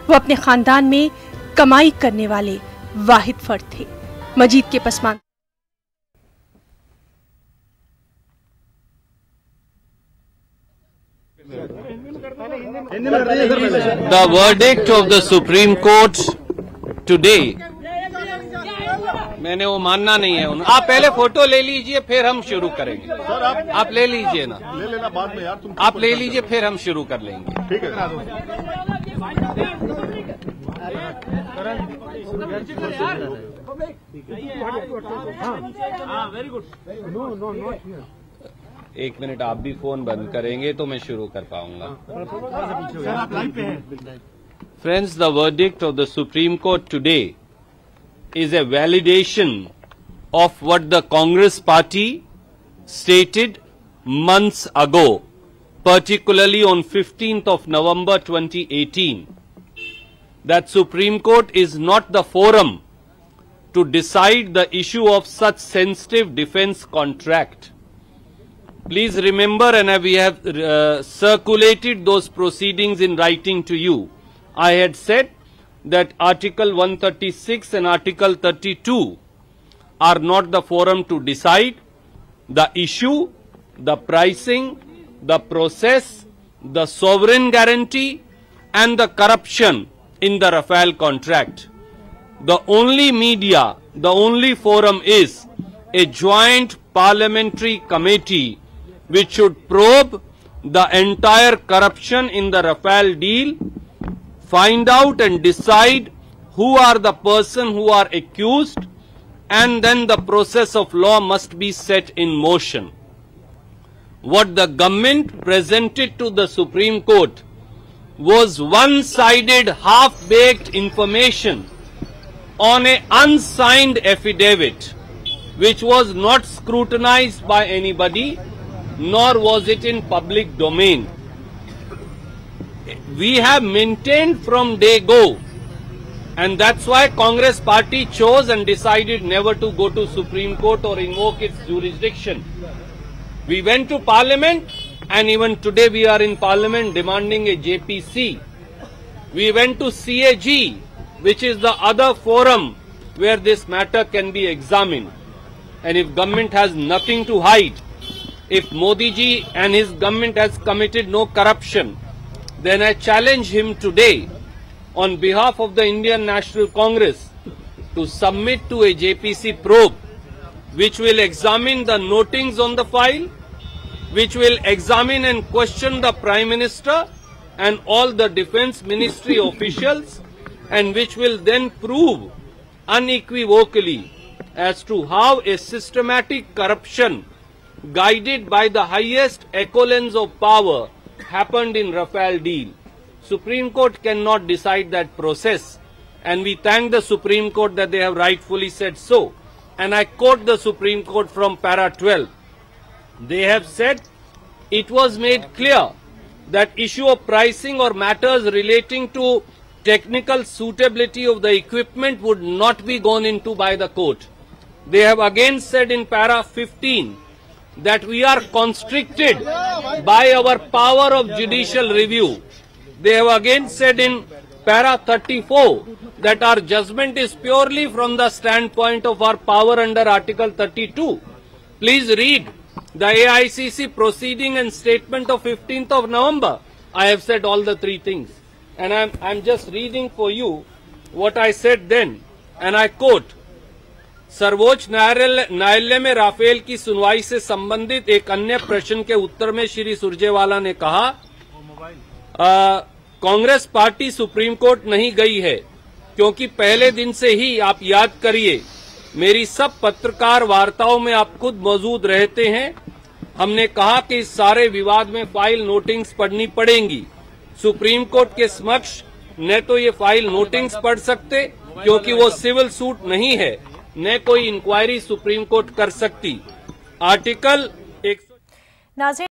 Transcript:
वो अपने खानदान में कमाई करने वाले वाहिद फर्द थे। मजीद के Pasmanda The verdict of the Supreme Court today. मैंने वो मानना नहीं है उन्हें। आप पहले फोटो ले लीजिए फिर हम शुरू करेंगे। सर आप ले लीजिए ना, ले लेना बाद में यार, तुम आप ले लीजिए फिर हम शुरू कर लेंगे। ठीक है। Very good. एक मिनट, आप भी फोन बंद करेंगे तो मैं शुरू कर पाऊंगा। Friends, the verdict of the Supreme Court today is a validation of what the Congress party stated months ago, particularly on 15th of November 2018, that Supreme Court is not the forum to decide the issue of such sensitive defense contract. Please remember, and we have circulated those proceedings in writing to you. I had said that Article 136 and Article 32 are not the forum to decide the issue, the pricing, the process, the sovereign guarantee, and the corruption in the Rafale contract. The only media, the only forum is a joint parliamentary committee which should probe the entire corruption in the Rafale deal, find out and decide who are the person who are accused, and then the process of law must be set in motion. What the government presented to the Supreme Court was one-sided, half-baked information on an unsigned affidavit, which was not scrutinized by anybody, nor was it in public domain. We have maintained from day go, and that's why Congress party chose and decided never to go to Supreme Court or invoke its jurisdiction. We went to Parliament, and even today we are in Parliament demanding a JPC. We went to CAG, which is the other forum where this matter can be examined. And if government has nothing to hide, if Modi ji and his government has committed no corruption, then I challenge him today on behalf of the Indian National Congress to submit to a JPC probe which will examine the notings on the file, which will examine and question the Prime Minister and all the Defence Ministry officials, and which will then prove unequivocally as to how a systematic corruption guided by the highest echelons of power happened in Rafale deal. Supreme Court cannot decide that process, and we thank the Supreme Court that they have rightfully said so. And I quote the Supreme Court from para 12. They have said it was made clear that issue of pricing or matters relating to technical suitability of the equipment would not be gone into by the court. They have again said in para 15 that we are constricted by our power of judicial review. They have again said in para 34 that our judgment is purely from the standpoint of our power under Article 32. Please read the AICC proceeding and statement of 15th of November. I have said all the three things. And I'm just reading for you what I said then. And I quote, सर्वोच्च न्यायालय में Rafale की सुनवाई से संबंधित एक अन्य प्रश्न के उत्तर में श्री सुरजेवाला ने कहा, कांग्रेस पार्टी सुप्रीम कोर्ट नहीं गई है क्योंकि पहले दिन से ही आप याद करिए मेरी सब पत्रकार वार्ताओं में आप खुद मौजूद रहते हैं। हमने कहा कि इस सारे विवाद में फाइल नोटिंग्स पढ़नी पड़ेंगी। सुप्रीम कोर्ट के समक्ष न तो ये फाइल नोटिंग्स पढ़ सकते क्योंकि वो सिविल सूट नहीं है, न कोई इंक्वायरी सुप्रीम कोर्ट कर सकती। आर्टिकल 100